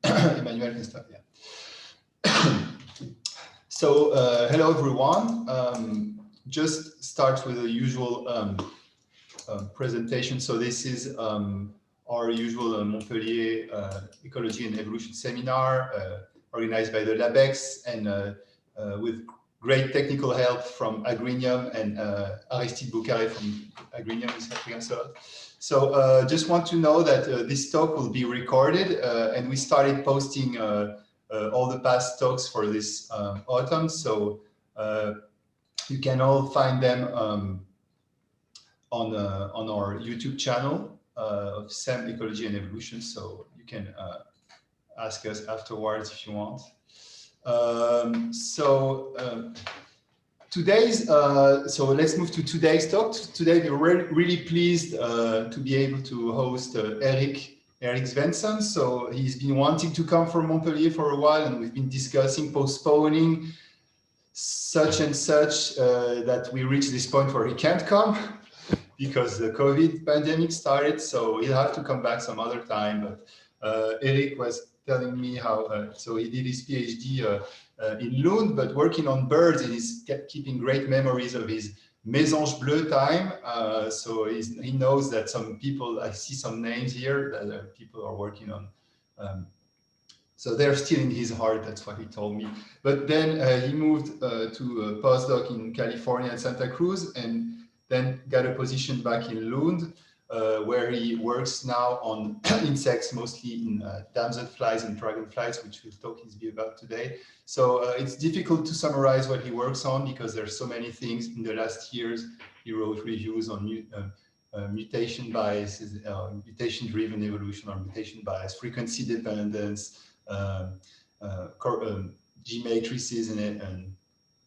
Emmanuel can start. Yeah. So hello everyone. Just start with the usual presentation. So this is our usual Montpellier Ecology and Evolution seminar organized by the LabEx and with great technical help from Agrinium and Aristide Boucaré from Agrinium is helping us a lot. So just want to know that this talk will be recorded and we started posting all the past talks for this autumn. So you can all find them on our YouTube channel of SEM Ecology and Evolution. So you can ask us afterwards if you want. So let's move to today's talk. Today we're really pleased to be able to host Erik Svensson. So he's been wanting to come from Montpellier for a while, and we've been discussing postponing such and such that we reach this point where he can't come because the COVID pandemic started. So he'll have to come back some other time. But Erik was telling me how so he did his PhD in Lund, but working on birds, and he's keeping great memories of his Mésange Bleu time. So he knows that some people, I see some names here that people are working on. So they're still in his heart, that's what he told me. But then he moved to a postdoc in California at Santa Cruz, and then got a position back in Lund, where he works now on insects, mostly in Damselflies and Dragonflies, which we'll talk about today. So it's difficult to summarize what he works on because there's so many things. In the last years, he wrote reviews on mutation biases, mutation-driven evolution or mutation bias, frequency dependence, G matrices and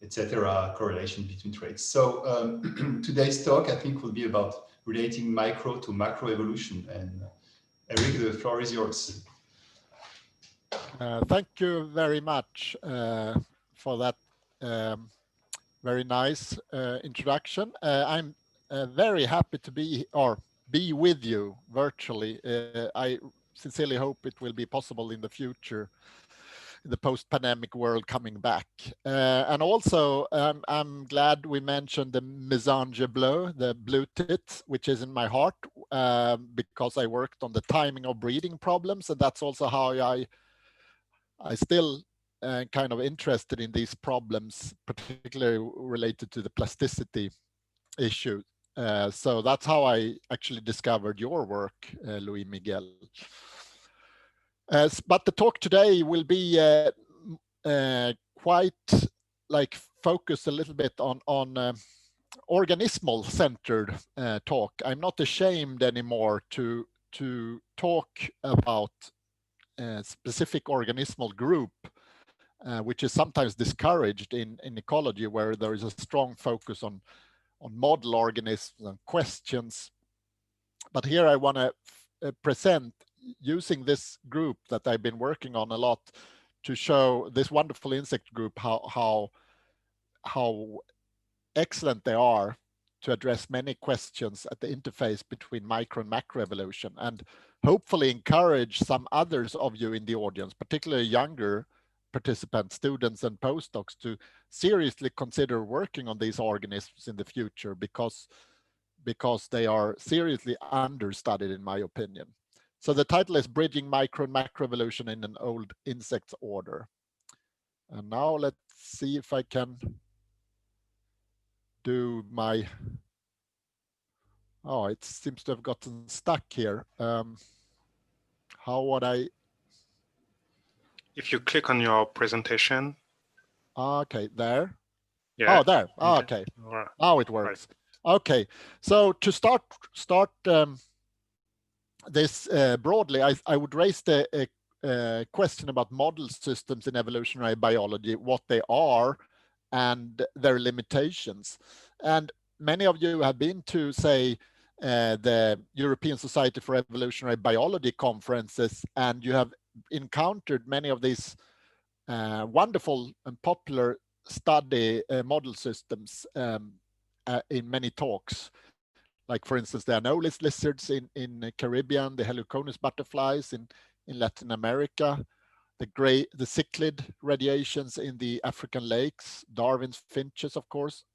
etc., correlation between traits. So today's talk, I think, will be about relating micro to macroevolution. And Erik, the floor is yours. Thank you very much for that very nice introduction. I'm very happy to be with you virtually. I sincerely hope it will be possible in the future, the post-pandemic world coming back. And also, I'm glad we mentioned the Mésange Bleu, the blue tit, which is in my heart, because I worked on the timing of breeding problems. And that's also how I still kind of interested in these problems, particularly related to the plasticity issue. So that's how I actually discovered your work, Louis Miguel. But the talk today will be quite like focused a little bit on organismal centered talk. I'm not ashamed anymore to talk about a specific organismal group, which is sometimes discouraged in ecology, where there is a strong focus on model organisms and questions. But here I want to present using this group that I've been working on a lot to show this wonderful insect group how excellent they are to address many questions at the interface between micro and macroevolution, and hopefully encourage some others of you in the audience, particularly younger participants, students and postdocs, to seriously consider working on these organisms in the future because they are seriously understudied, in my opinion. So the title is Bridging Micro and Macroevolution in an Old Insects Order. And now let's see if I can do my, oh, it seems to have gotten stuck here. How would I? If you click on your presentation. Okay, there. Yeah. Oh, there. Oh, okay. Right. Now it works. Right. Okay. So to start this broadly, I would raise the question about model systems in evolutionary biology, what they are and their limitations. And many of you have been to, say, the European Society for Evolutionary Biology conferences, and you have encountered many of these wonderful and popular study model systems in many talks. Like, for instance, the Anolis lizards in Caribbean, the Heliconus butterflies in in Latin America, the cichlid radiations in the African lakes, Darwin's finches, of course,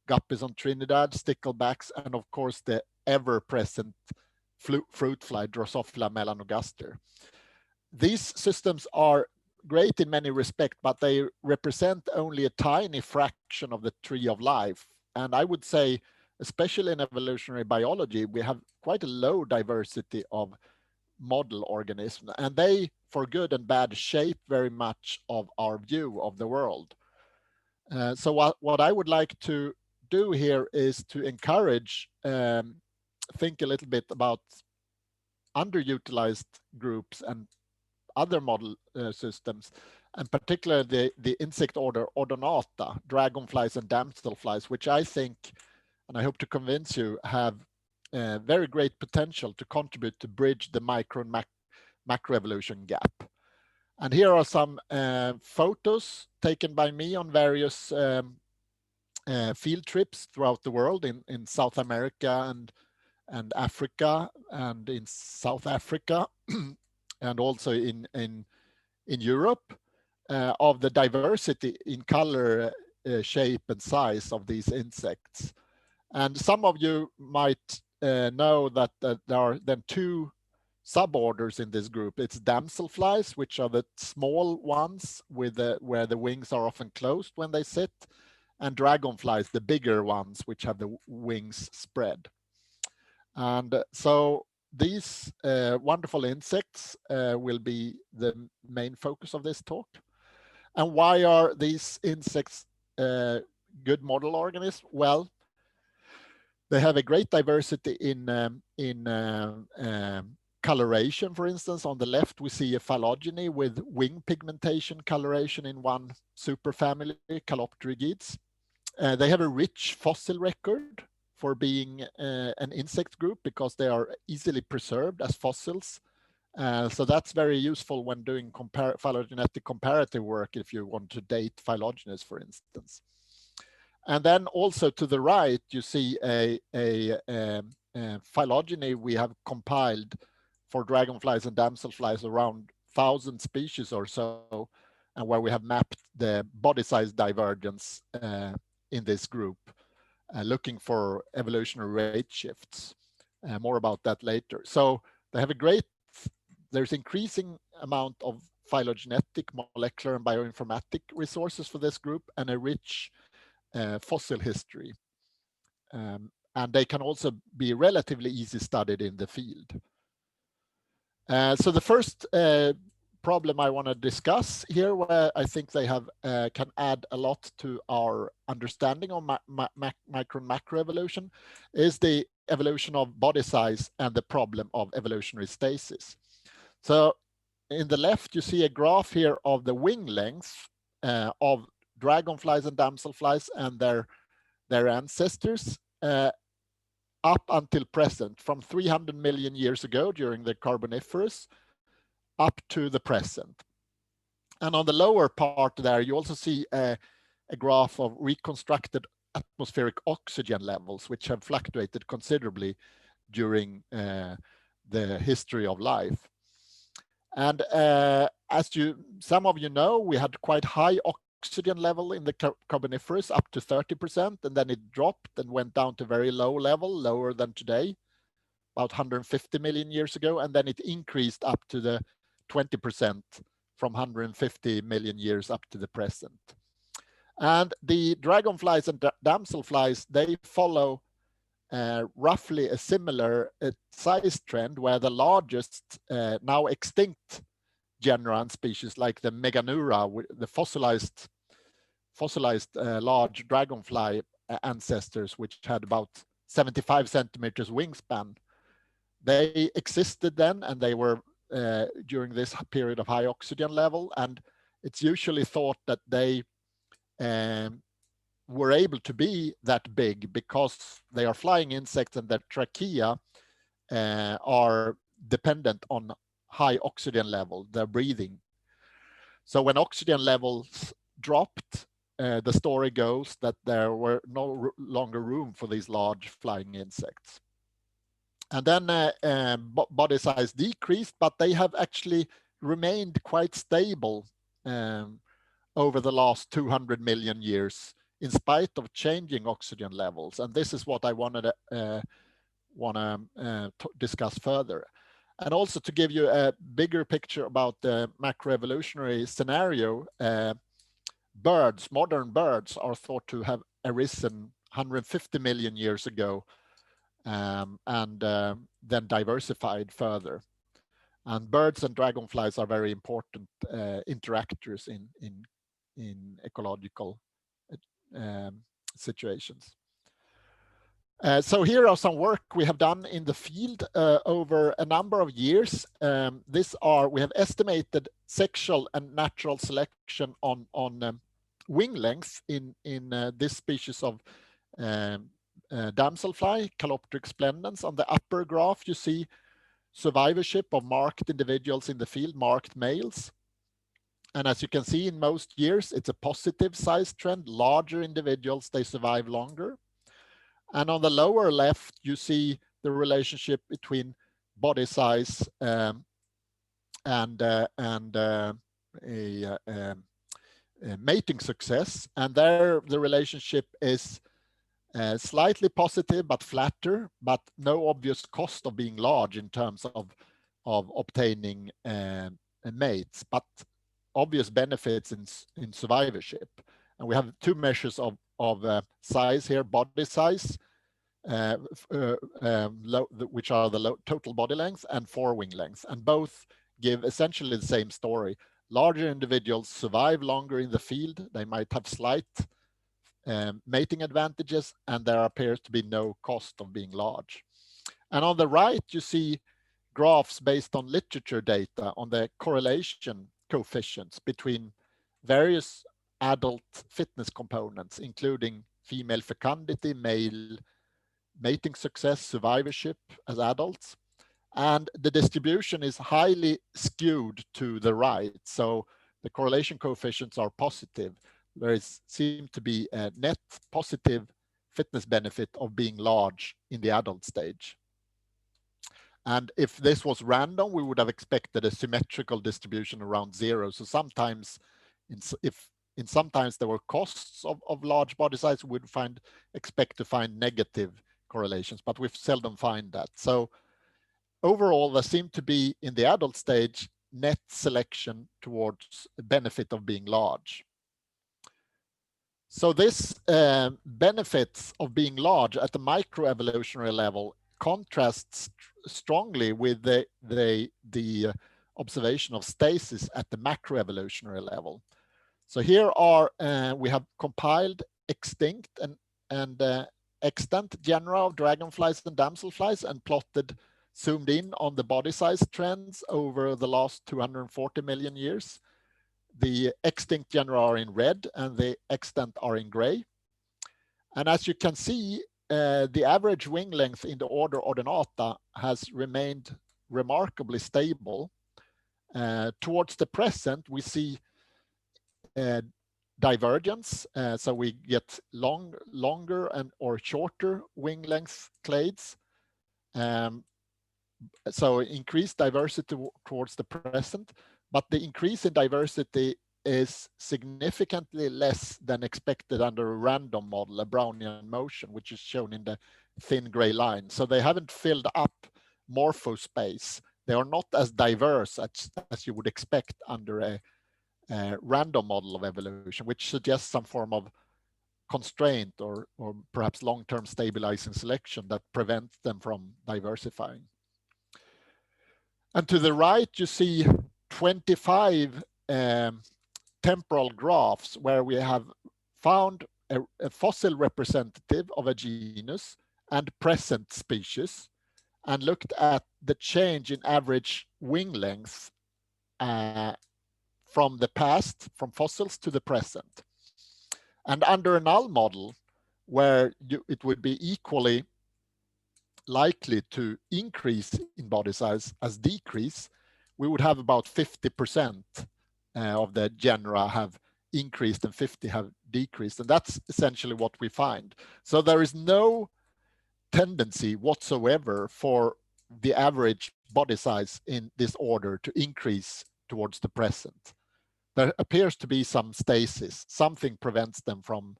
guppies on Trinidad, sticklebacks, and of course the ever-present fruit fly, Drosophila melanogaster. These systems are great in many respects, but they represent only a tiny fraction of the tree of life. And I would say, especially in evolutionary biology, we have quite a low diversity of model organisms, and they, for good and bad, shape very much of our view of the world. So what I would like to do here is to encourage, think a little bit about underutilized groups and other model systems, and particularly the insect order Odonata, dragonflies and damselflies, which I think, and I hope to convince you, have very great potential to contribute to bridge the micro and macroevolution gap. And here are some photos taken by me on various field trips throughout the world, in South America and Africa, and in South Africa, and also in Europe, of the diversity in color, shape, and size of these insects. And some of you might know that there are then two suborders in this group. It's damselflies, which are the small ones with where the wings are often closed when they sit, and dragonflies, the bigger ones, which have the wings spread. And so these wonderful insects will be the main focus of this talk. And why are these insects good model organisms? Well, they have a great diversity in coloration. For instance, on the left, we see a phylogeny with wing pigmentation coloration in one superfamily, Calopterigids. They have a rich fossil record for being an insect group because they are easily preserved as fossils. So that's very useful when doing phylogenetic comparative work if you want to date phylogenies, for instance. And then also to the right, you see a phylogeny we have compiled for dragonflies and damselflies, around 1,000 species or so, and where we have mapped the body size divergence in this group, looking for evolutionary rate shifts. More about that later. So they have a great, there's increasing amount of phylogenetic, molecular, and bioinformatic resources for this group, and a rich fossil history. And they can also be relatively easy studied in the field. So the first problem I want to discuss here, where I think they have can add a lot to our understanding of micro and macroevolution, is the evolution of body size and the problem of evolutionary stasis. So in the left, you see a graph here of the wing length of dragonflies and damselflies and their ancestors up until present, from 300 million years ago during the Carboniferous up to the present. And on the lower part there, you also see a graph of reconstructed atmospheric oxygen levels, which have fluctuated considerably during the history of life. And as some of you know, we had quite high oxygen level in the Carboniferous, up to 30%, and then it dropped and went down to very low level, lower than today, about 150 million years ago, and then it increased up to the 20% from 150 million years up to the present. And the dragonflies and damselflies, they follow roughly a similar size trend, where the largest now extinct genera and species, like the Meganura, the fossilized large dragonfly ancestors, which had about 75 centimeters wingspan, they existed then, and they were during this period of high oxygen level, and it's usually thought that they were able to be that big because they are flying insects and their trachea are dependent on high oxygen level, their breathing. So when oxygen levels dropped, the story goes that there were no longer room for these large flying insects. And then body size decreased, but they have actually remained quite stable over the last 200 million years, in spite of changing oxygen levels. And this is what I wanted to discuss further. And also to give you a bigger picture about the macroevolutionary scenario, birds, modern birds, are thought to have arisen 150 million years ago, and then diversified further. And birds and dragonflies are very important interactors in ecological situations. So here are some work we have done in the field over a number of years. We have estimated sexual and natural selection on wing length in this species of Damselfly, Caloptrix splendens. On the upper graph, you see survivorship of marked individuals in the field, marked males. And as you can see, in most years, it's a positive size trend. Larger individuals, they survive longer. And on the lower left, you see the relationship between body size and mating success. And there, the relationship is slightly positive, but flatter, but no obvious cost of being large in terms of obtaining mates, but obvious benefits in survivorship. And we have two measures of size here: body size, which are the total body length, and forewing length, and both give essentially the same story. Larger individuals survive longer in the field. They might have slight mating advantages, and there appears to be no cost of being large. And on the right, you see graphs based on literature data on the correlation coefficients between various adult fitness components, including female fecundity, male mating success, survivorship as adults. And the distribution is highly skewed to the right. So the correlation coefficients are positive. There seems to be a net positive fitness benefit of being large in the adult stage. And if this was random, we would have expected a symmetrical distribution around 0. So sometimes, sometimes there were costs of large body size, we would expect to find negative correlations, but we seldom find that. So overall, there seemed to be, in the adult stage, net selection towards the benefit of being large. So this benefits of being large at the microevolutionary level contrasts strongly with the observation of stasis at the macroevolutionary level. So here are we have compiled extinct and extant genera of dragonflies and damselflies and plotted, zoomed in on the body size trends over the last 240 million years. The extinct genera are in red and the extant are in gray. And as you can see, the average wing length in the order Ordinata has remained remarkably stable. Towards the present, we see divergence. So we get longer or shorter wing length clades. So increased diversity towards the present, but the increase in diversity is significantly less than expected under a random model, a Brownian motion, which is shown in the thin gray line. So they haven't filled up morphospace. They are not as diverse as you would expect under a random model of evolution, which suggests some form of constraint or perhaps long-term stabilizing selection that prevents them from diversifying. And to the right, you see 25 temporal graphs where we have found a fossil representative of a genus and present species and looked at the change in average wing length from the past, from fossils to the present. And under a null model, where it would be equally likely to increase in body size as decrease, we would have about 50% of the genera have increased and 50 have decreased. And that's essentially what we find. So there is no tendency whatsoever for the average body size in this order to increase towards the present. There appears to be some stasis. Something prevents them from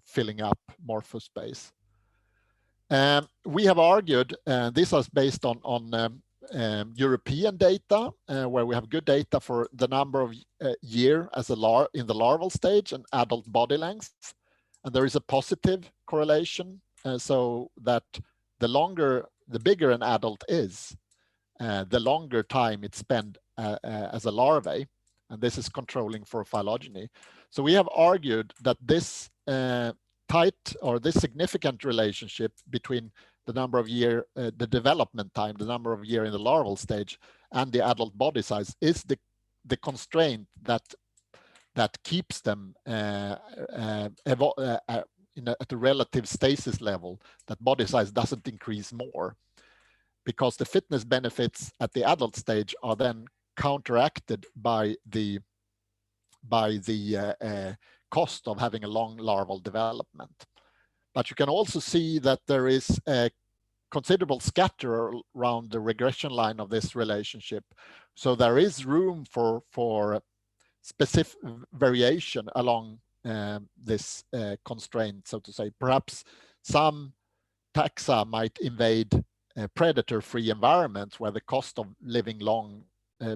filling up morphospace. We have argued, this is based on European data, where we have good data for the number of year as in the larval stage and adult body length. And there is a positive correlation, so that the bigger an adult is, the longer time it's spent as a larvae, and this is controlling for phylogeny. So we have argued that this tight or this significant relationship between the number of year, the development time, the number of year in the larval stage, and the adult body size is the constraint that keeps them at a relative stasis level, that body size doesn't increase more, because the fitness benefits at the adult stage are then counteracted by the cost of having a long larval development. But you can also see that there is a considerable scatter around the regression line of this relationship. So there is room for specific variation along this constraint, so to say. Perhaps some taxa might invade predator-free environments where the cost of living long,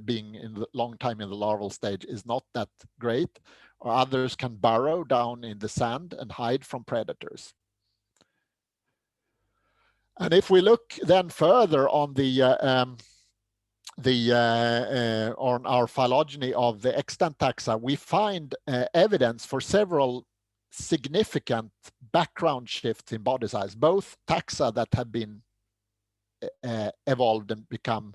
being in the long time in the larval stage is not that great, or others can burrow down in the sand and hide from predators. And if we look then further on on our phylogeny of the extant taxa, we find evidence for several significant background shifts in body size, both taxa that have been evolved and become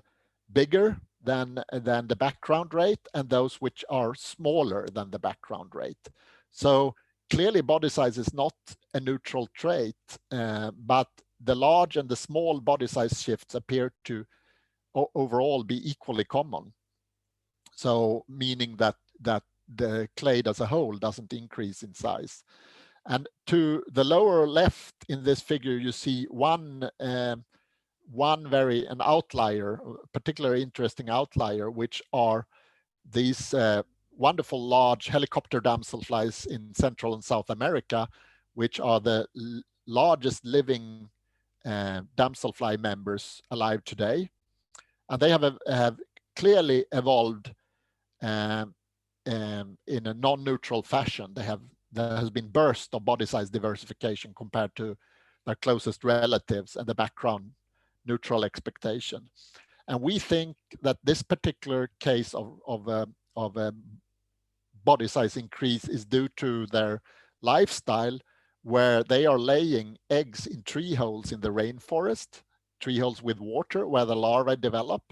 bigger than the background rate, and those which are smaller than the background rate. So clearly body size is not a neutral trait, but the large and the small body size shifts appear to overall be equally common. So meaning that the clade as a whole doesn't increase in size. And to the lower left in this figure, you see an outlier, particularly interesting outlier, which are these wonderful large helicopter damselflies in Central and South America, which are the largest living damselfly members alive today. And they have clearly evolved in a non-neutral fashion. There has been burst of body size diversification compared to their closest relatives and the background neutral expectation. And we think that this particular case of a body size increase is due to their lifestyle, where they are laying eggs in tree holes in the rainforest, tree holes with water where the larvae develop,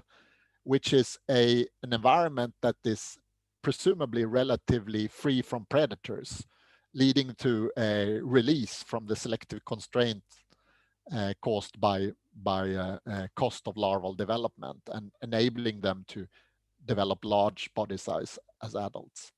which is an environment that is presumably relatively free from predators, leading to a release from the selective constraint caused by cost of larval development and enabling them to develop large body size as adults.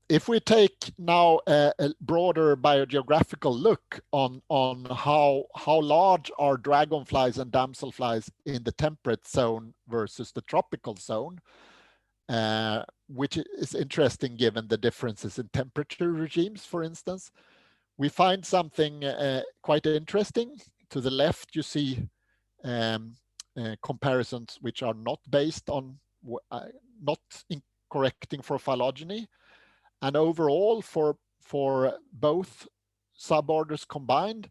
If we take now a broader biogeographical look on how large are dragonflies and damselflies in the temperate zone versus the tropical zone, which is interesting given the differences in temperature regimes, for instance, we find something quite interesting. To the left, you see comparisons which are not based on, not correcting for phylogeny. And overall, for both suborders combined,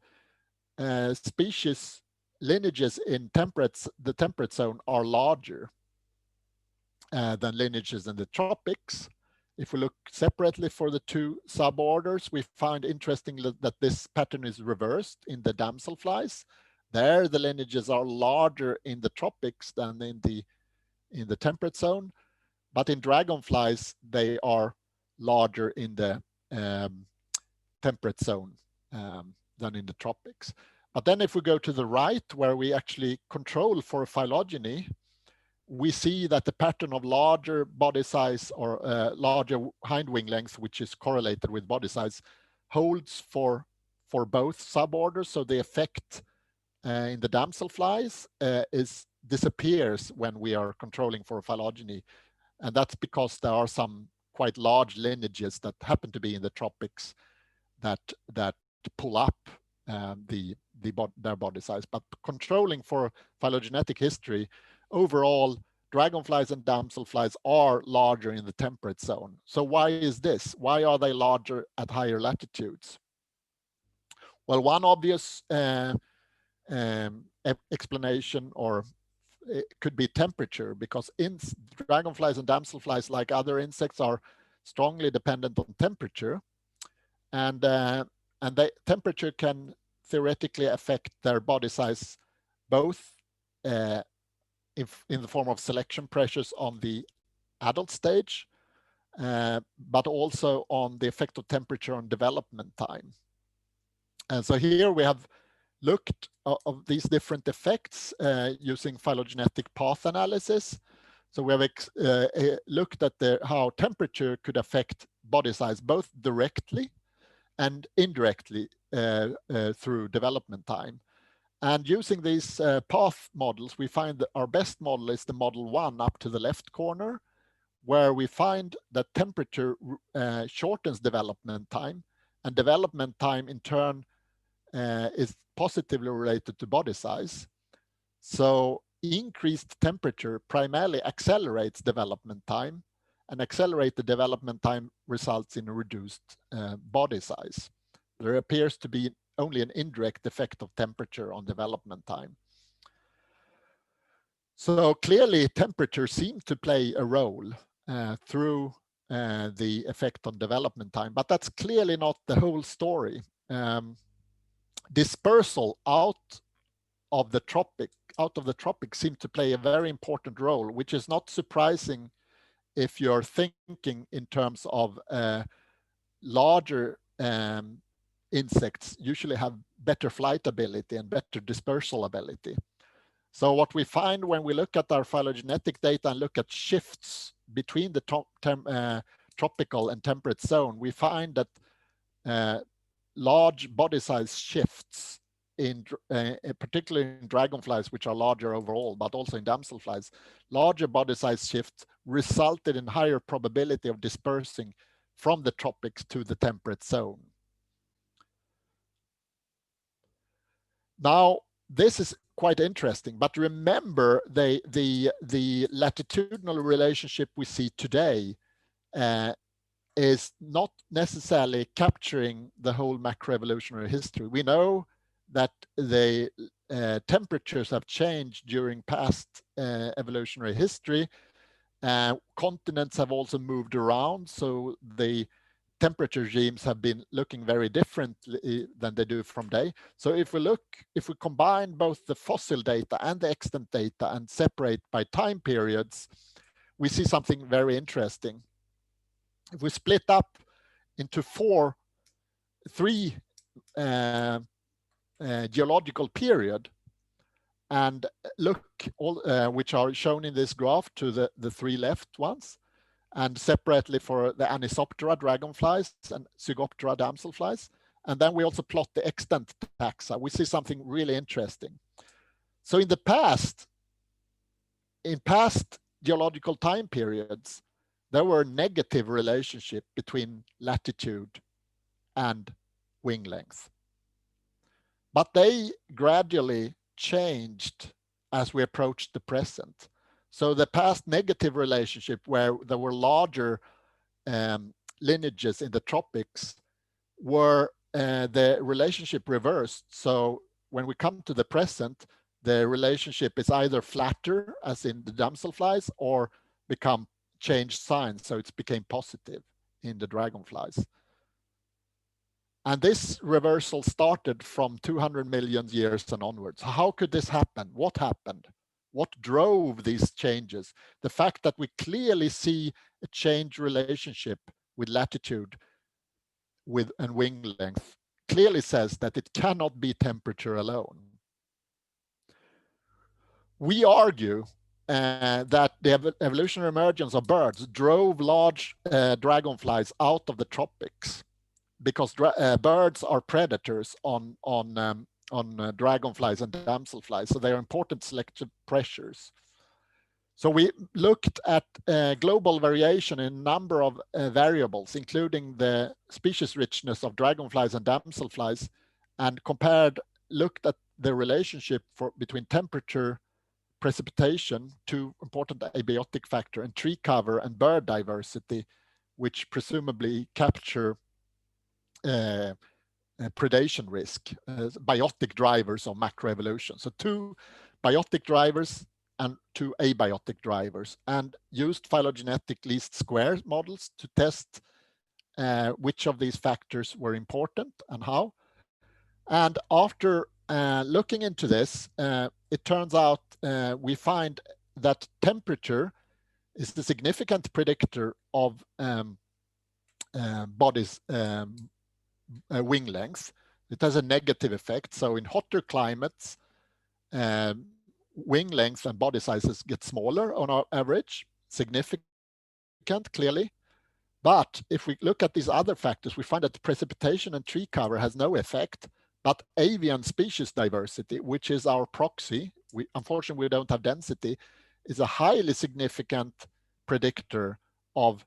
species lineages in the temperate zone are larger than lineages in the tropics. If we look separately for the two suborders, we find interestingly that this pattern is reversed in the damselflies. There, the lineages are larger in the tropics than in the temperate zone, but in dragonflies, they are larger in the temperate zone than in the tropics. But then if we go to the right, where we actually control for phylogeny, we see that the pattern of larger body size or larger hind wing length, which is correlated with body size, holds for for both suborders. So the effect in the damselflies disappears when we are controlling for phylogeny. And that's because there are some quite large lineages that happen to be in the tropics that pull up their body size. But controlling for phylogenetic history, overall, dragonflies and damselflies are larger in the temperate zone. So why is this? Why are they larger at higher latitudes? Well, one obvious explanation, or it could be temperature, because dragonflies and damselflies, like other insects, are strongly dependent on temperature, and temperature can theoretically affect their body size, both in the form of selection pressures on the adult stage, but also on the effect of temperature on development time. And so here we have looked of these different effects using phylogenetic path analysis. So we have looked at how temperature could affect body size, both directly and indirectly through development time. And using these path models, we find that our best model is the model 1 up to the left corner, where we find that temperature shortens development time, and development time in turn is positively related to body size. So increased temperature primarily accelerates development time, and accelerated development time results in a reduced body size. There appears to be only an indirect effect of temperature on development time. So clearly temperature seems to play a role through the effect on development time, but that's clearly not the whole story. Dispersal out of the tropics seem to play a very important role, which is not surprising if you're thinking in terms of larger insects usually have better flight ability and better dispersal ability. So what we find when we look at our phylogenetic data and look at shifts between the tropical and temperate zone, we find that large body size shifts, particularly in dragonflies, which are larger overall, but also in damselflies, larger body size shifts resulted in higher probability of dispersing from the tropics to the temperate zone. Now, this is quite interesting, but remember the latitudinal relationship we see today is not necessarily capturing the whole macroevolutionary history. We know that the temperatures have changed during past evolutionary history. Continents have also moved around, so the temperature regimes have been looking very differently than they do from today. So if we combine both the fossil data and the extant data and separate by time periods, we see something very interesting. If we split up into three geological period and look which are shown in this graph to the three left ones, and separately for the Anisoptera dragonflies and Zygoptera damselflies, and then we also plot the extant taxa, we see something really interesting. So in past geological time periods, there were negative relationship between latitude and wing length. But they gradually changed as we approached the present. So the past negative relationship, where there were larger lineages in the tropics, were the relationship reversed. So when we come to the present, the relationship is either flatter, as in the damselflies, or become changed signs, so it's became positive in the dragonflies. And this reversal started from 200 million years and onwards. How could this happen? What happened? What drove these changes? The fact that we clearly see a changed relationship with latitude and wing length clearly says that it cannot be temperature alone. We argue that the evolutionary emergence of birds drove large dragonflies out of the tropics. because birds are predators on dragonflies and damselflies, so they are important selective pressures. So we looked at global variation in a number of variables, including the species richness of dragonflies and damselflies, and looked at the relationship between temperature, precipitation, two important abiotic factor, and tree cover and bird diversity, which presumably capture predation risk, biotic drivers of macroevolution. So two biotic drivers and two abiotic drivers, and used phylogenetic least square models to test which of these factors were important and how. And after looking into this, it turns out we find that temperature is the significant predictor of bodies' wing length. It has a negative effect. So in hotter climates, wing length and body sizes get smaller on our average, significant, clearly. But if we look at these other factors, we find that the precipitation and tree cover has no effect, but avian species diversity, which is our proxy, unfortunately we don't have density, is a highly significant predictor of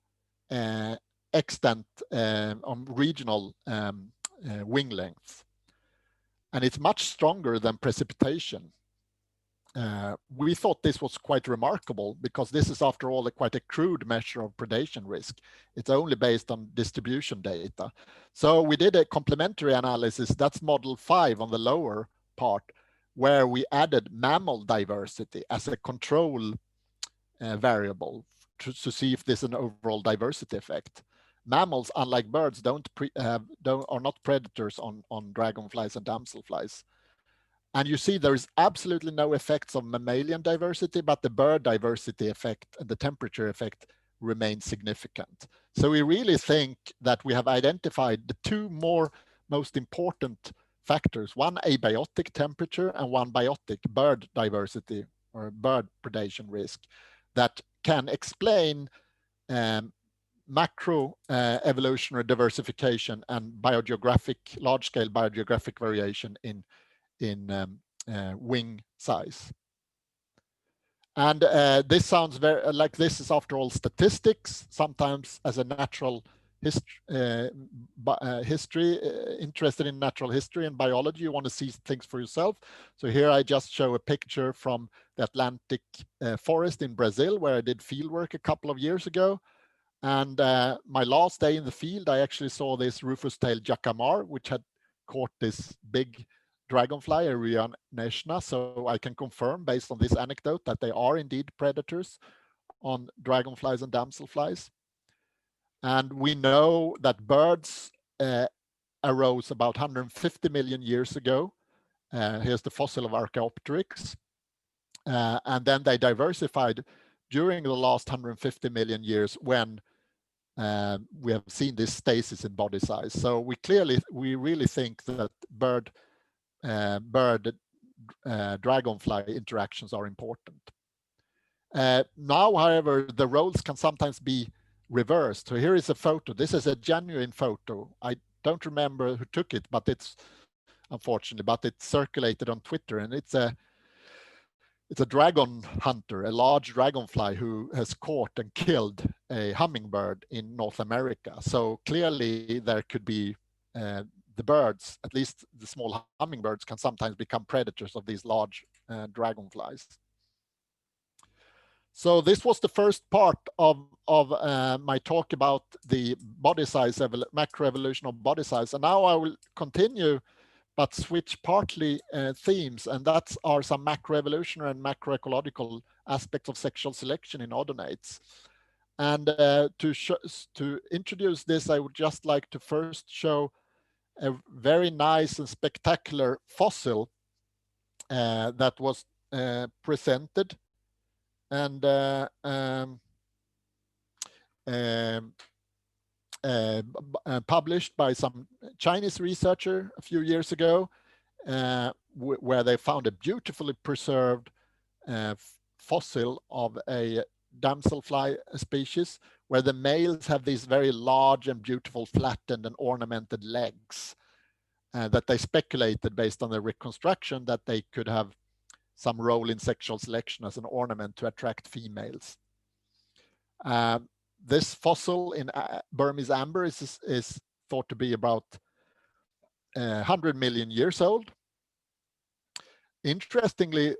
extent on regional wing length. And it's much stronger than precipitation. We thought this was quite remarkable because this is, after all, quite a crude measure of predation risk. It's only based on distribution data. So we did a complementary analysis, that's model 5 on the lower part, where we added mammal diversity as a control variable to see if there's an overall diversity effect. Mammals, unlike birds, are not predators on dragonflies and damselflies. And you see there is absolutely no effects of mammalian diversity, but the bird diversity effect and the temperature effect remain significant. So we really think that we have identified the two most important factors, one abiotic temperature and one biotic bird diversity or bird predation risk, that can explain macroevolutionary diversification and large-scale biogeographic variation in wing size. And this sounds very like this is, after all, statistics. Sometimes as a natural history, interested in natural history and biology, you want to see things for yourself. So here I just show a picture from the Atlantic forest in Brazil, where I did fieldwork a couple of years ago. And my last day in the field, I actually saw this rufous-tailed jacamar, which had caught this big dragonfly, Area nationae. So I can confirm, based on this anecdote, that they are indeed predators on dragonflies and damselflies. And we know that birds arose about 150 million years ago. Here's the fossil of Archaeopteryx. And then they diversified during the last 150 million years, when we have seen this stasis in body size. So we really think that bird dragonfly interactions are important. Now, however, the roles can sometimes be reversed. So here is a photo. This is a genuine photo. I don't remember who took it, but it's unfortunately, but it circulated on Twitter, and it's a dragon hunter, a large dragonfly, who has caught and killed a hummingbird in North America. So clearly there could be the birds, at least the small hummingbirds, can sometimes become predators of these large dragonflies. So this was the first part of my talk about the body size, macroevolution of body size. And now I will continue, but switch partly themes, and that are some macroevolutionary and macroecological aspects of sexual selection in odonates. And to introduce this, I would just like to first show a very nice and spectacular fossil that was presented and published by some Chinese researcher a few years ago, where they found a beautifully preserved fossil of a Damselfly species, where the males have these very large and beautiful flattened and ornamented legs that they speculated based on their reconstruction that they could have some role in sexual selection as an ornament to attract females. This fossil in Burmese amber is thought to be about 100 million years old. Interestingly,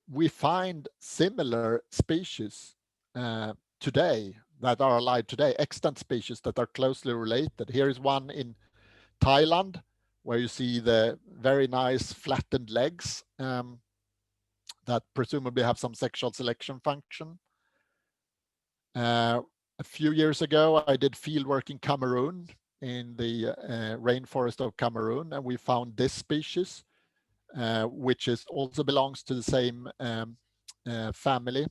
we find similar species today that are alive today, extant species that are closely related. Here is one in Thailand, where you see the very nice flattened legs that presumably have some sexual selection function. A few years ago, I did fieldwork in Cameroon, in the rainforest of Cameroon, and we found this species, which also belongs to the same family,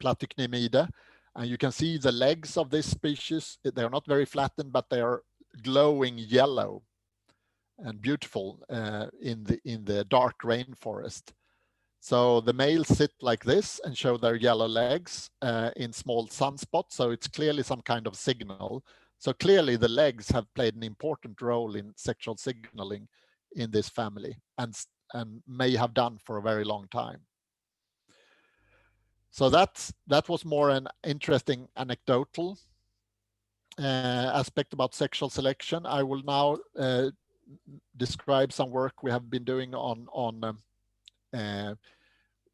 Platycnemidae. And you can see the legs of this species. They are not very flattened, but they are glowing yellow and beautiful in the dark rainforest. So the males sit like this and show their yellow legs in small sunspots. So it's clearly some kind of signal. So clearly the legs have played an important role in sexual signaling in this family and may have done for a very long time. So that was more an interesting anecdotal aspect about sexual selection. I will now describe some work we have been doing on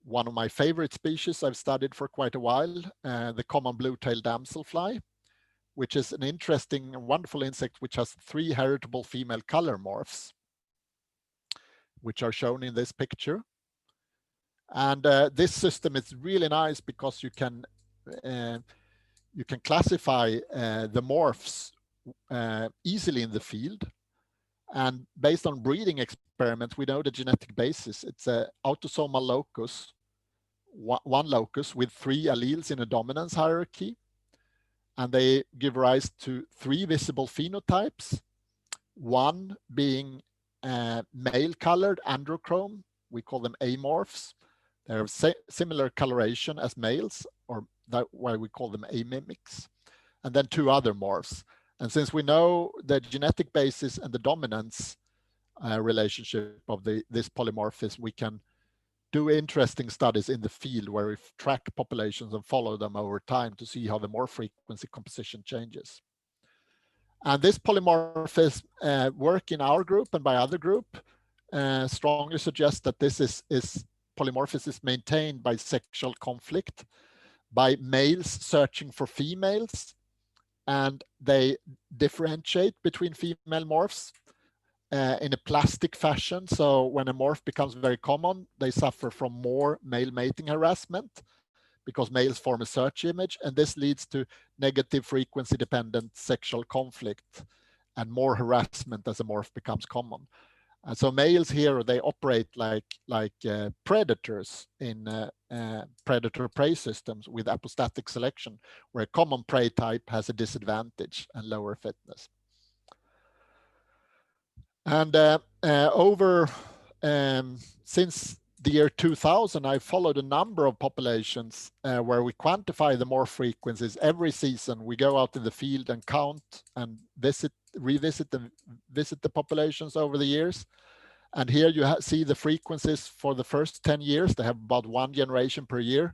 one of my favorite species I've studied for quite a while, the common blue-tailed damselfly, which is an interesting and wonderful insect which has 3 heritable female color morphs, which are shown in this picture. And this system is really nice because you can classify the morphs easily in the field. And based on breeding experiments, we know the genetic basis. It's an autosomal locus, one locus with 3 alleles in a dominance hierarchy. And they give rise to 3 visible phenotypes, one being male-colored androchrome. We call them amorphs. They have similar coloration as males, or that's why we call them amimics. And then 2 other morphs. And since we know the genetic basis and the dominance relationship of this polymorphism, we can do interesting studies in the field where we track populations and follow them over time to see how the morph frequency composition changes. And this polymorphism work in our group and by other group strongly suggests that this is polymorphism is maintained by sexual conflict, by males searching for females, and they differentiate between female morphs in a plastic fashion. So when a morph becomes very common, they suffer from more male mating harassment because males form a search image, and this leads to negative frequency dependent sexual conflict and more harassment as a morph becomes common. And so males here, they operate like predators in predator-prey systems with apostatic selection, where a common prey type has a disadvantage and lower fitness. And since the year 2000, I've followed a number of populations where we quantify the morph frequencies every season. We go out in the field and count and revisit the populations over the years. And here you see the frequencies for the first 10 years. They have about 1 generation per year.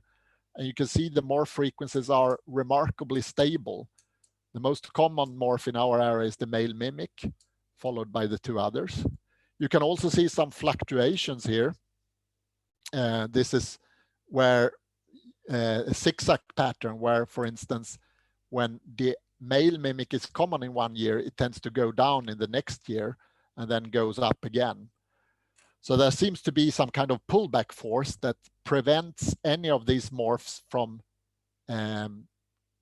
And you can see the morph frequencies are remarkably stable. The most common morph in our area is the male mimic, followed by the 2 others. You can also see some fluctuations here. This is where a zigzag pattern where, for instance, when the male mimic is common in 1 year, it tends to go down in the next year and then goes up again. So there seems to be some kind of pullback force that prevents any of these morphs from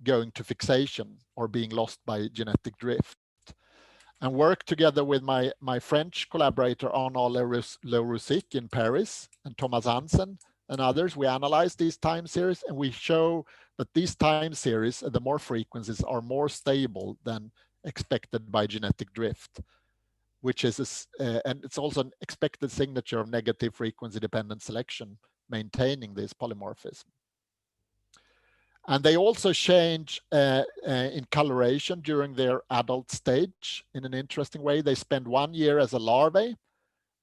going to fixation or being lost by genetic drift. And work together with my French collaborator Arnaud Leroussic in Paris and Thomas Hansen and others, we analyze these time series and we show that these time series and the morph frequencies are more stable than expected by genetic drift, which is, and it's also an expected signature of negative frequency dependent selection maintaining this polymorphism. And they also change in coloration during their adult stage in an interesting way. They spend 1 year as a larvae,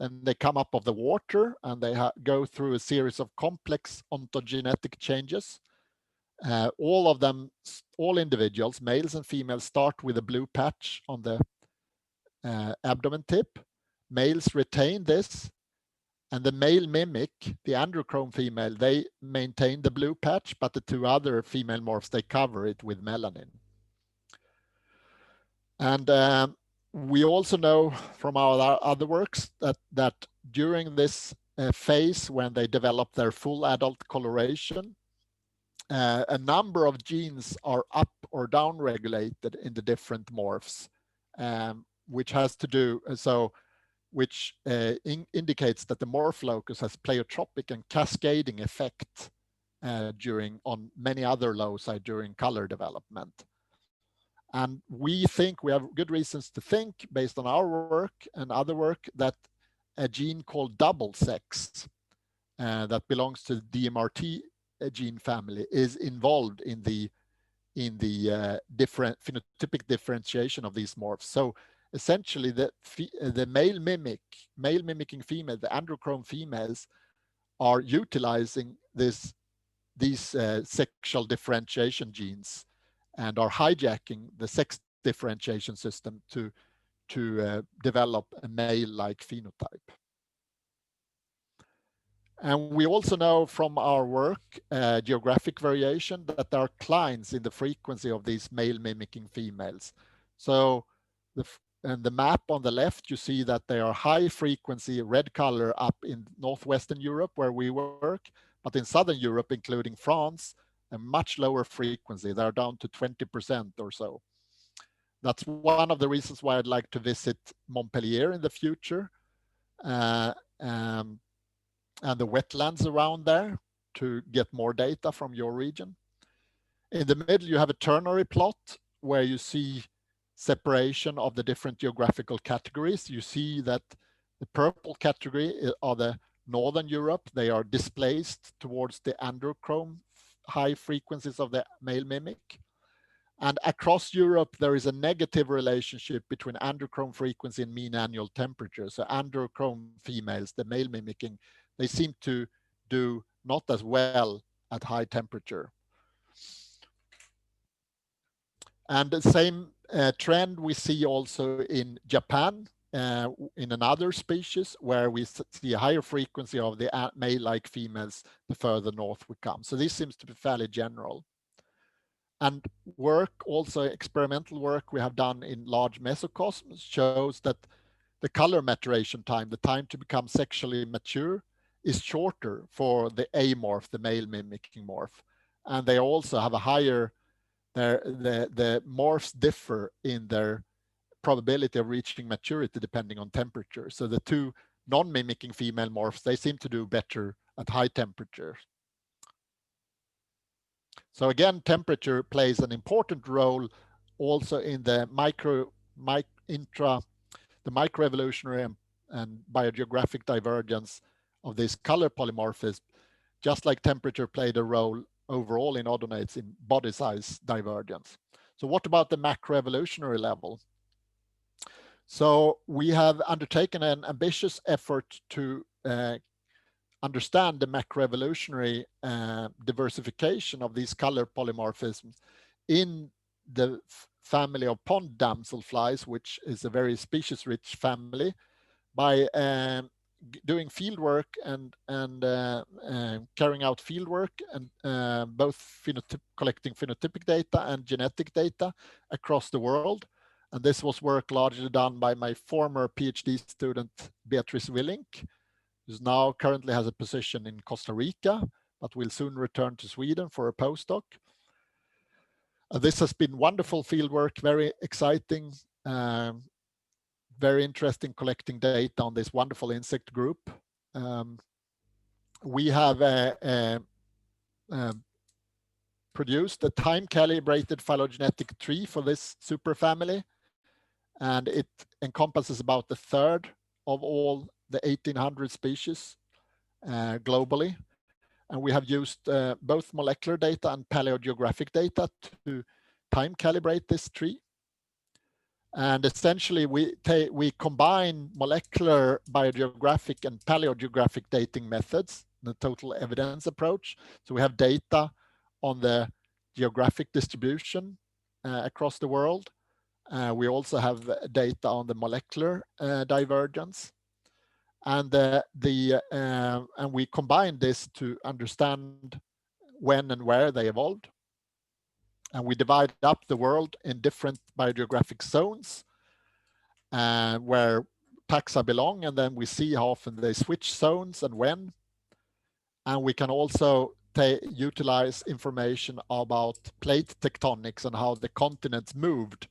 and they come up of the water, and they go through a series of complex ontogenetic changes. All of them, all individuals, males and females, start with a blue patch on the abdomen tip. Males retain this, and the male mimic, the androchrome female, they maintain the blue patch, but the two other female morphs, they cover it with melanin. And we also know from our other works that during this phase, when they develop their full adult coloration, a number of genes are up or down regulated in the different morphs, which has to do, which indicates that the morph locus has pleiotropic and cascading effect on many other loci during color development. And we have good reasons to think, based on our work and other work, that a gene called double sex that belongs to the DMRT gene family is involved in the different phenotypic differentiation of these morphs. So essentially, the male mimicking female, the androchrome females, are utilizing these sexual differentiation genes and are hijacking the sex differentiation system to develop a male-like phenotype. And we also know from our work, geographic variation, that there are declines in the frequency of these male mimicking females. So the map on the left, you see that they are high frequency, red color, up in Northwestern Europe where we work, but in Southern Europe, including France, a much lower frequency. They're down to 20% or so. That's one of the reasons why I'd like to visit Montpellier in the future, and the wetlands around there, to get more data from your region. In the middle, you have a ternary plot where you see separation of the different geographical categories. You see that the purple category are the Northern Europe. They are displaced towards the androchrome high frequencies of the male mimic. And across Europe, there is a negative relationship between androchrome frequency and mean annual temperature. So androchrome females, the male mimicking, they seem to do not as well at high temperature. And the same trend we see also in Japan, in another species, where we see a higher frequency of the male-like females the further north we come. So this seems to be fairly general. And experimental work we have done in large mesocosms shows that the color maturation time, the time to become sexually mature, is shorter for the A morph, the male mimicking morph. And they also have a higher, the morphs differ in their probability of reaching maturity depending on temperature. So the two non-mimicking female morphs, they seem to do better at high temperatures. So again, temperature plays an important role also in the microevolutionary and biogeographic divergence of this color polymorphism, just like temperature played a role overall in odonates in body size divergence. So what about the macroevolutionary level? So we have undertaken an ambitious effort to understand the macroevolutionary diversification of these color polymorphisms in the family of pond damselflies, which is a very species-rich family, by doing field work and carrying out field work and both collecting phenotypic data and genetic data across the world. And this was work largely done by my former PhD student, Beatrice Willink, who now currently has a position in Costa Rica, but will soon return to Sweden for a postdoc. This has been wonderful fieldwork, very exciting, very interesting collecting data on this wonderful insect group. We have produced a time-calibrated phylogenetic tree for this superfamily, and it encompasses about a third of all the 1,800 species globally. And we have used both molecular data and paleogeographic data to time calibrate this tree. And essentially, we combine molecular, biogeographic, and paleogeographic dating methods, the total evidence approach. So we have data on the geographic distribution across the world. We also have data on the molecular divergence. And and we combine this to understand when and where they evolved. And we divide up the world in different biogeographic zones where taxa belong, and then we see how often they switch zones and when. And we can also utilize information about plate tectonics and how the continents moved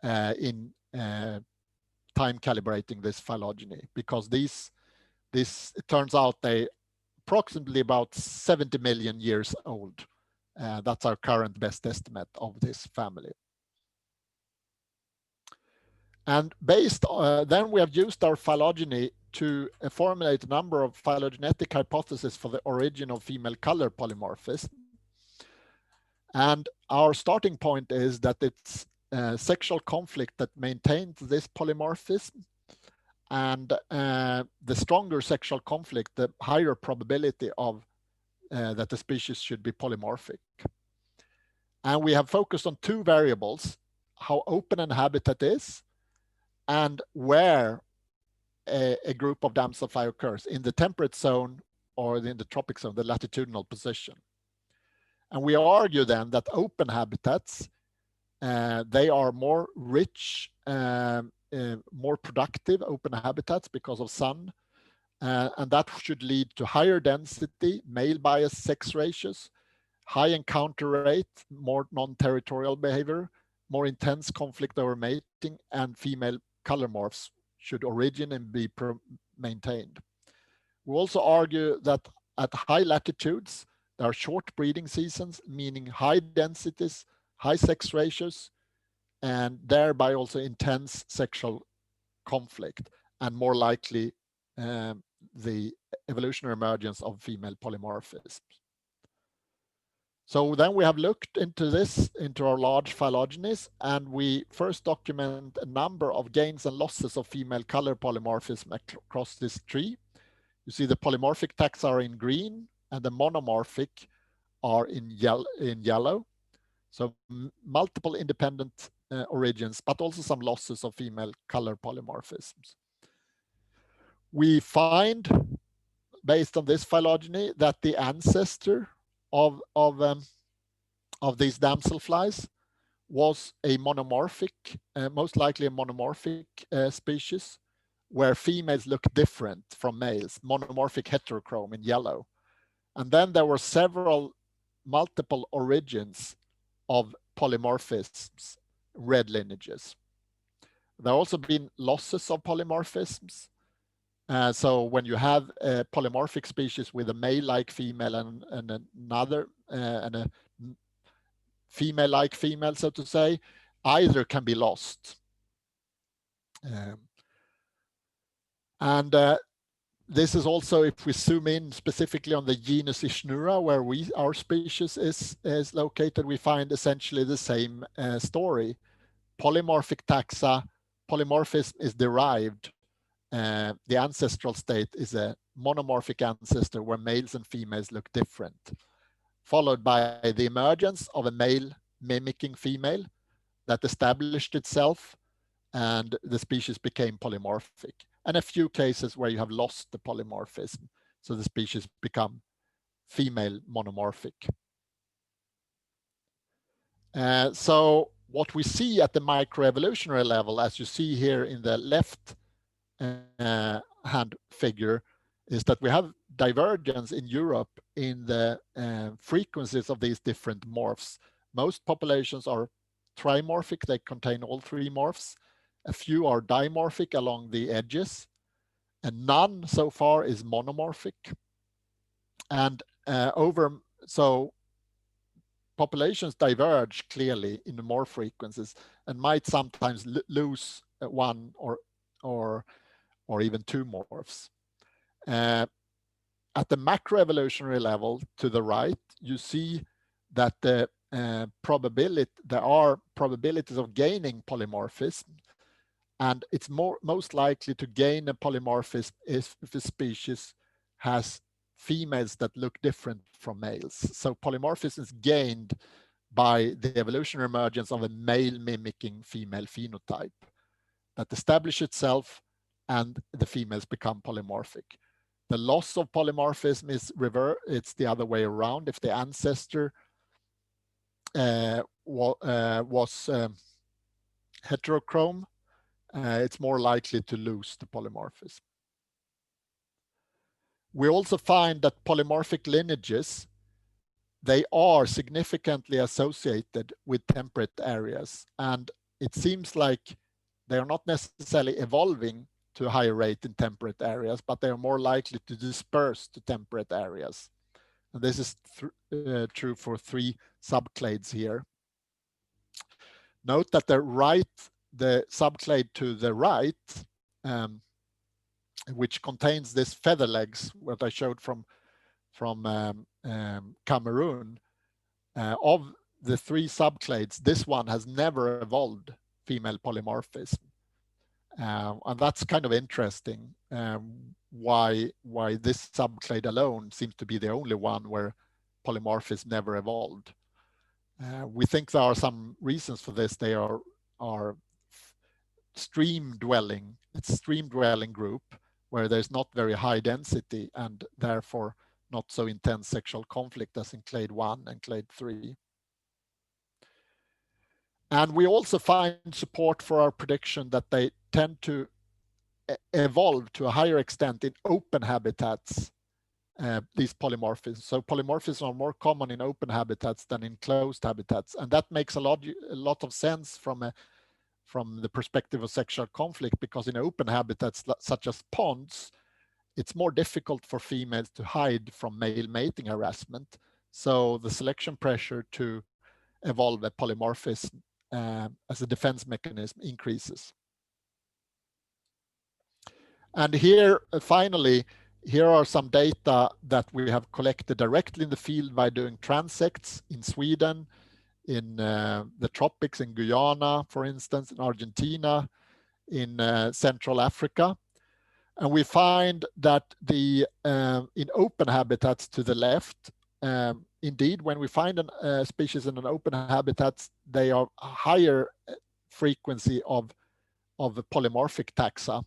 in time calibrating this phylogeny, because it turns out they approximately about 70 million years old. That's our current best estimate of this family. And then we have used our phylogeny to formulate a number of phylogenetic hypotheses for the origin of female color polymorphism. And our starting point is that it's sexual conflict that maintains this polymorphism. And the stronger sexual conflict, the higher probability of that the species should be polymorphic. And we have focused on two variables: how open an habitat is, and where a group of damselfly occurs, in the temperate zone or in the tropic zone, the latitudinal position. And we argue then that open habitats, they are more rich, more productive open habitats because of sun. And that should lead to higher density, male bias sex ratios, high encounter rate, more non-territorial behavior, more intense conflict over mating, and female color morphs should origin and be maintained. We also argue that at high latitudes, there are short breeding seasons, meaning high densities, high sex ratios, and thereby also intense sexual conflict, and more likely the evolutionary emergence of female polymorphisms. So then we have looked into this, into our large phylogenies, and we first document a number of gains and losses of female color polymorphism across this tree. You see the polymorphic taxa are in green, and the monomorphic are in yellow. So multiple independent origins, but also some losses of female color polymorphisms. We find, based on this phylogeny, that the ancestor of these damselflies was a monomorphic, most likely a monomorphic species, where females look different from males, monomorphic heterochrome in yellow. And then there were multiple origins of polymorphisms, red lineages. There have also been losses of polymorphisms. So when you have a polymorphic species with a male-like female and another, and a female-like female, so to say, either can be lost. This is also, if we zoom in specifically on the genus Ischnura, where our species is located, we find essentially the same story. Polymorphic taxa, polymorphism is derived. The ancestral state is a monomorphic ancestor where males and females look different, followed by the emergence of a male mimicking female that established itself, and the species became polymorphic. And a few cases where you have lost the polymorphism, so the species become female monomorphic. So what we see at the microevolutionary level, as you see here in the left hand figure, is that we have divergence in Europe in the frequencies of these different morphs. Most populations are trimorphic, they contain all three morphs. A few are dimorphic along the edges, and none so far is monomorphic. And so populations diverge clearly in more frequencies and might sometimes lose one or even two morphs. at the macroevolutionary level to the right, you see that there are probabilities of gaining polymorphism, and it's most likely to gain a polymorphism if the species has females that look different from males. So polymorphism is gained by the evolutionary emergence of a male mimicking female phenotype that establish itself, and the females become polymorphic. The loss of polymorphism is it's the other way around. If the ancestor was heterochrome, it's more likely to lose the polymorphism. We also find that polymorphic lineages, they are significantly associated with temperate areas, and it seems like they are not necessarily evolving to a higher rate in temperate areas, but they are more likely to disperse to temperate areas. And this is true for 3 subclades here. Note that the subclade to the right, which contains this feather legs, what I showed from Cameroon, of the 3 subclades, this one has never evolved female polymorphism. And that's kind of interesting, why this subclade alone seems to be the only one where polymorphism never evolved. We think there are some reasons for this. They are stream dwelling. It's a stream dwelling group where there's not very high density and therefore not so intense sexual conflict as in clade 1 and clade 3. And we also find support for our prediction that they tend to evolve to a higher extent in open habitats, these polymorphisms. So polymorphisms are more common in open habitats than in closed habitats. And that makes a lot of sense from the perspective of sexual conflict, because in open habitats such as ponds, it's more difficult for females to hide from male mating harassment. So the selection pressure to evolve a polymorphism as a defense mechanism increases. And here, finally, here are some data that we have collected directly in the field by doing transects in Sweden, in the tropics, in Guyana, for instance, in Argentina, in Central Africa. And we find that in open habitats to the left, indeed, when we find a species in an open habitat, they are a higher frequency of polymorphic taxa.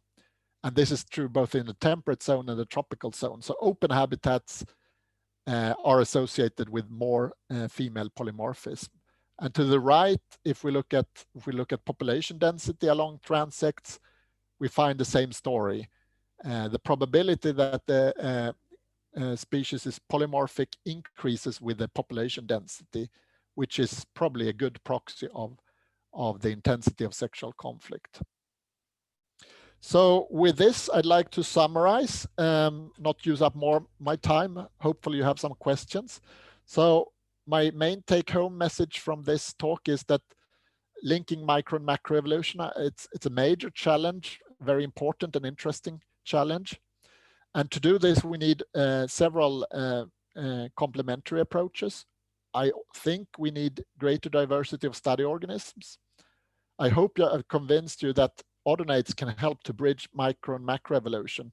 And this is true both in the temperate zone and the tropical zone. So open habitats are associated with more female polymorphism. And to the right, if we look at population density along transects, we find the same story. The probability that the species is polymorphic increases with the population density, which is probably a good proxy of the intensity of sexual conflict. So with this, I'd like to summarize, not use up more my time. Hopefully you have some questions. So my main take-home message from this talk is that linking micro and macroevolution, it's a major challenge, very important and interesting challenge. And to do this, we need several complementary approaches. I think we need greater diversity of study organisms. I hope I've convinced you that odonates can help to bridge micro and macroevolution,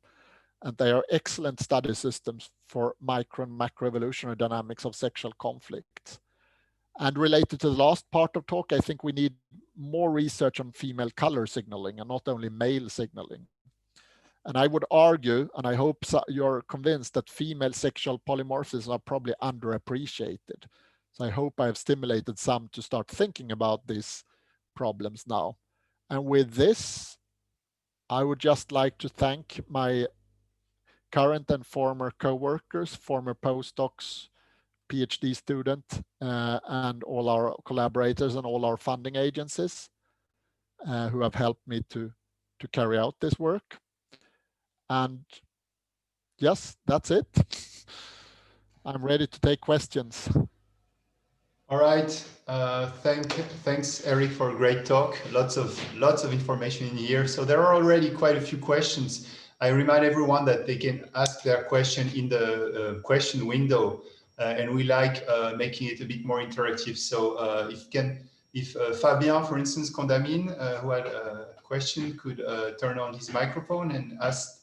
and they are excellent study systems for micro and macroevolutionary dynamics of sexual conflict. And related to the last part of talk, I think we need more research on female color signaling and not only male signaling. And I would argue, and I hope you're convinced, that female sexual polymorphisms are probably underappreciated. So I hope I've stimulated some to start thinking about these problems now. And with this, I would just like to thank my current and former co-workers, former postdocs, PhD student, and all our collaborators and all our funding agencies who have helped me to carry out this work. And yes, that's it. I'm ready to take questions. All right. Thanks, Erik, for a great talk. Lots of information in here. So there are already quite a few questions. I remind everyone that they can ask their question in the question window, and we like making it a bit more interactive. So if Fabien, for instance, Condamine, who had a question, could turn on his microphone and ask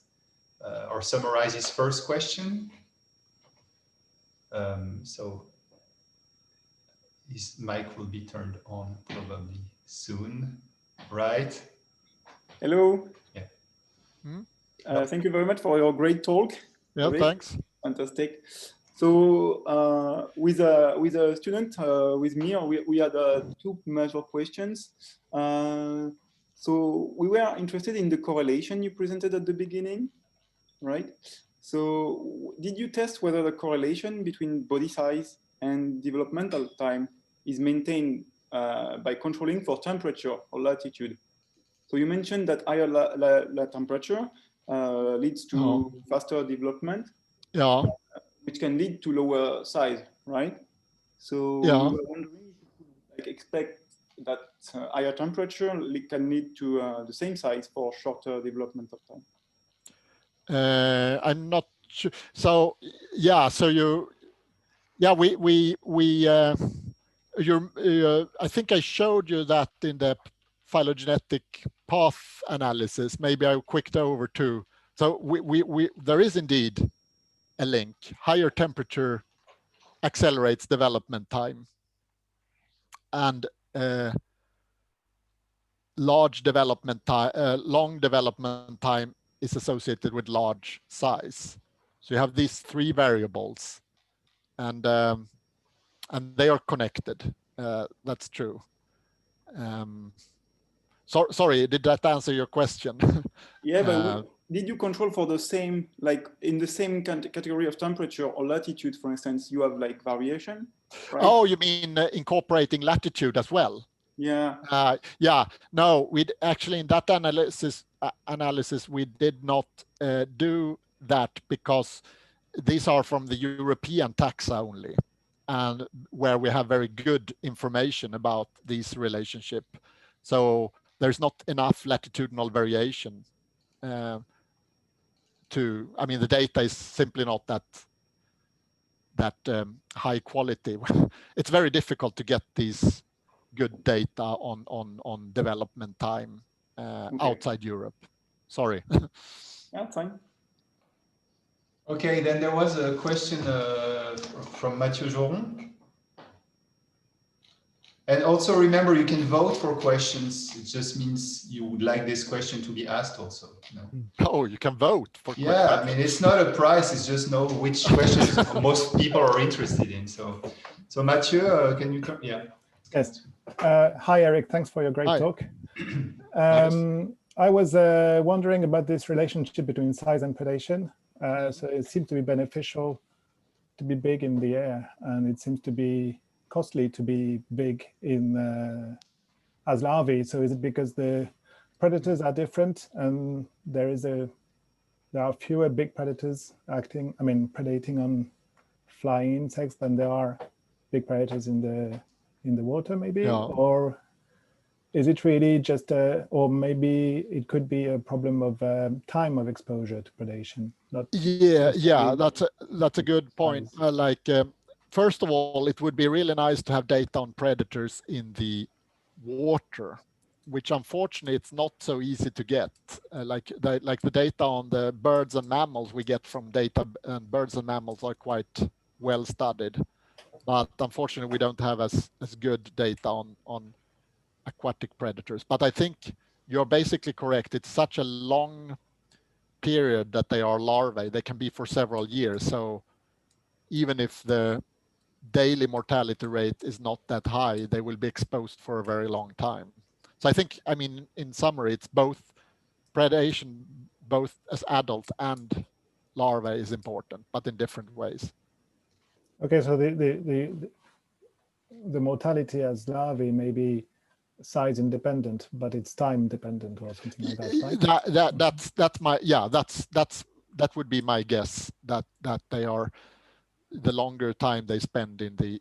or summarize his first question. So his mic will be turned on probably soon, right? Hello. Yeah. Thank you very much for your great talk. Yeah, Erik. thanks. Fantastic. So with a student with me, we had two major questions. So we were interested in the correlation you presented at the beginning, right? So did you test whether the correlation between body size and developmental time is maintained by controlling for temperature or latitude? So you mentioned that higher temperature leads to faster development, which can lead to lower size, right? So we were wondering if you could like, expect that higher temperature can lead to the same size for shorter development of time. I'm not sure. So yeah, so I think I showed you that in the phylogenetic path analysis. Maybe I clicked over to. So there is indeed a link. Higher temperature accelerates development time, and large development time, long development time is associated with large size. So you have these three variables, and they are connected. That's true. Sorry, did that answer your question? Yeah, but did you control for the same, like in the same category of temperature or latitude, for instance, you have like variation? Right? Oh, you mean incorporating latitude as well? Yeah. Yeah. No, we actually in that analysis we did not do that because these are from the European taxa only, and where we have very good information about these relationship. So there's not enough latitudinal variation I mean, the data is simply not that high quality. It's very difficult to get these good data on development time outside Europe. Sorry. Yeah, fine. Okay, then there was a question from Mathieu Joron. And also remember, you can vote for questions. It just means you would like this question to be asked also. No? Oh, you can vote for questions. Yeah, I mean, it's not a prize. It's just know which questions most people are interested in. So Mathieu, can you turn? Yeah. Yes. Hi, Erik. Thanks for your great talk. I was wondering about this relationship between size and predation. So it seems to be beneficial to be big in the air, and it seems to be costly to be big in as larvae. So is it because the predators are different and there are fewer big predators predating on flying insects than there are big predators in the water, maybe? Yeah. Or is it really just or maybe it could be a problem of time of exposure to predation? That's a good point. First of all, it would be really nice to have data on predators in the water, which unfortunately it's not so easy to get. Like the data on the birds and mammals we get from data, and birds and mammals are quite well studied, but unfortunately we don't have as good data on aquatic predators. But I think you're basically correct. It's such a long period that they are larvae. They can be for several years. So even if the daily mortality rate is not that high, they will be exposed for a very long time. So I think, I mean, in summary, it's both predation, both as adults and larvae is important, but in different ways. Okay, so the mortality as larvae may be size independent, but it's time dependent or something like that, right? That would be my guess, that they are, the longer time they spend in the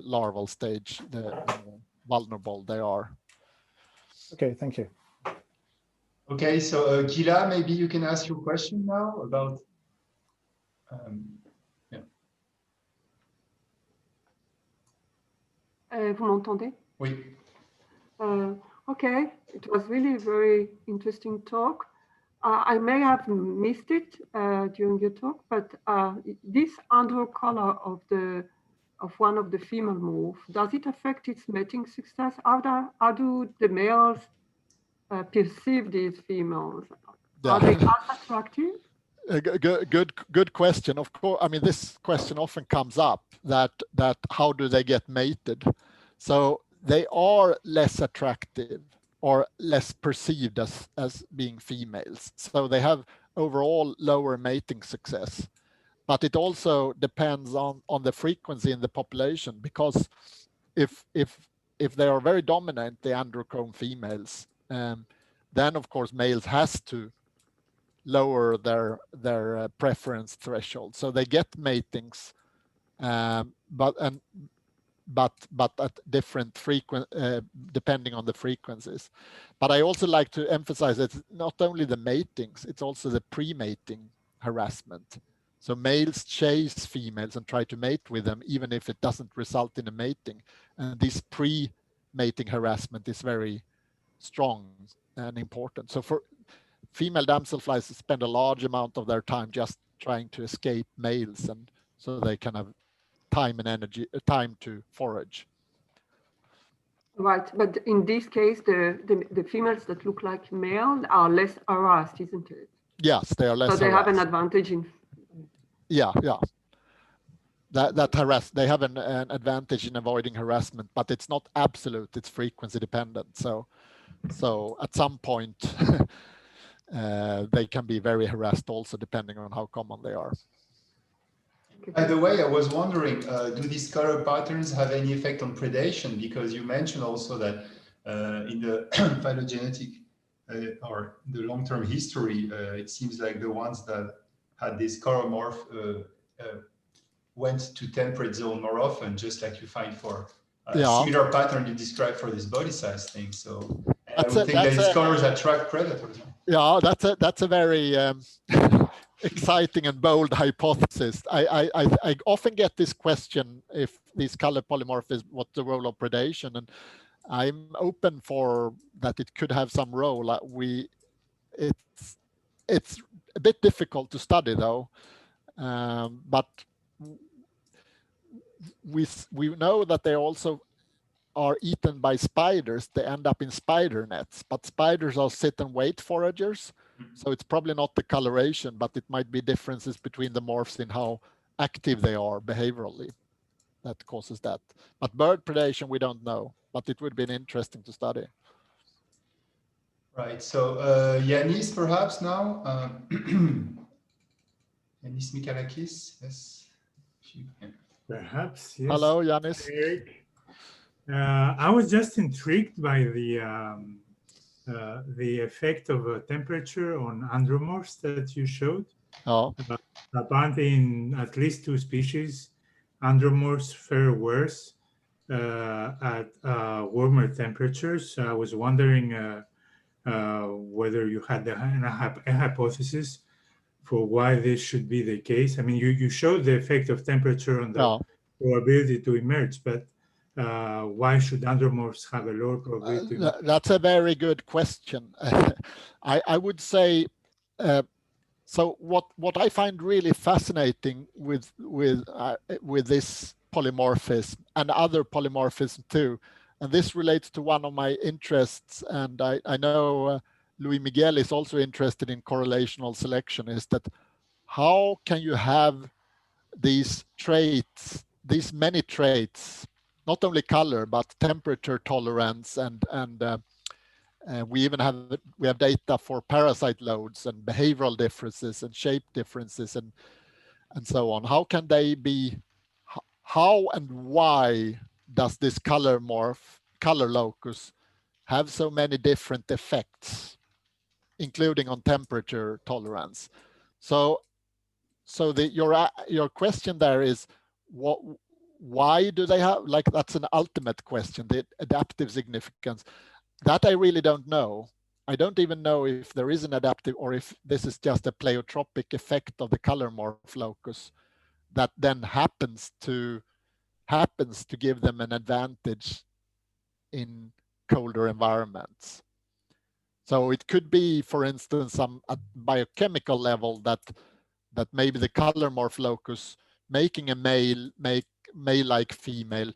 larval stage, the more vulnerable they are. Okay, thank you. Okay, so Gila, maybe you can ask your question now about. Yeah. Vous m'entendez? Oui. Okay, it was really a very interesting talk. I may have missed it during your talk, but this undercolor of one of the female morph, does it affect its mating success? How do the males perceive these females? Yeah. Are they as attractive? Good question. Of course, I mean, this question often comes up, that how do they get mated? So they are less attractive or less perceived as being females. So they have overall lower mating success. But it also depends on the frequency in the population, because if they are very dominant, the androchrome females, then of course males has to lower their preference threshold, so they get matings, but at different depending on the frequencies. But I also like to emphasize that it's not only the matings, it's also the pre-mating harassment. So males chase females and try to mate with them, even if it doesn't result in a mating. And this pre-mating harassment is very strong and important. So for female damselflies spend a large amount of their time just trying to escape males, and so they can have time and energy, time to forage. Right, but in this case, the females that look like male are less harassed, isn't it? Yes, they are less. So they harassed. have an advantage in. Yeah. They have an advantage in avoiding harassment, but it's not absolute. It's frequency dependent. So at some point. They can be very harassed also, depending on how common they are. By the way, I was wondering, do these color patterns have any effect on predation? Because you mentioned also that in the phylogenetic or the long-term history, it seems like the ones that had this color morph went to temperate zone more often, just like you find for a similar pattern you described for this body size thing. So I would think that these colors attract predators. Yeah, that's a very exciting and bold hypothesis. I often get this question, if these color polymorphisms, what's the role of predation? And I'm open for that it could have some role. It's a bit difficult to study though, but we know that they also are eaten by spiders. They end up in spider nets, but spiders are sit and wait foragers. So it's probably not the coloration, but it might be differences between the morphs in how active they are behaviorally that causes that. But bird predation, we don't know, but it would be interesting to study. Right, so Yanis perhaps now. Yanis Mikalakis, yes. Perhaps, yes. Hello, Yanis. Erik. I was just intrigued by the effect of temperature on andromorphs that you showed. Oh. Apparently, in at least 2 species, andromorphs fare worse at warmer temperatures. I was wondering whether you had a hypothesis for why this should be the case. I mean, you showed the effect of temperature on the probability to emerge, but why should andromorphs have a lower probability? That's a very good question. I would say, so what I find really fascinating with this polymorphism and other polymorphism too, and this relates to one of my interests, and I know Luis Miguel is also interested in correlational selection, is that how can you have these traits, these many traits, not only color, but temperature tolerance, and we even have data for parasite loads and behavioral differences and shape differences and so on. How can they be, how and why does this color locus have so many different effects, including on temperature tolerance? So your question there is, why do they have, like, that's an ultimate question, the adaptive significance. That I really don't know. I don't even know if there is an adaptive or if this is just a pleiotropic effect of the color morph locus that then happens to give them an advantage in colder environments. So it could be, for instance, some at biochemical level that maybe the color morph locus making a male-like female,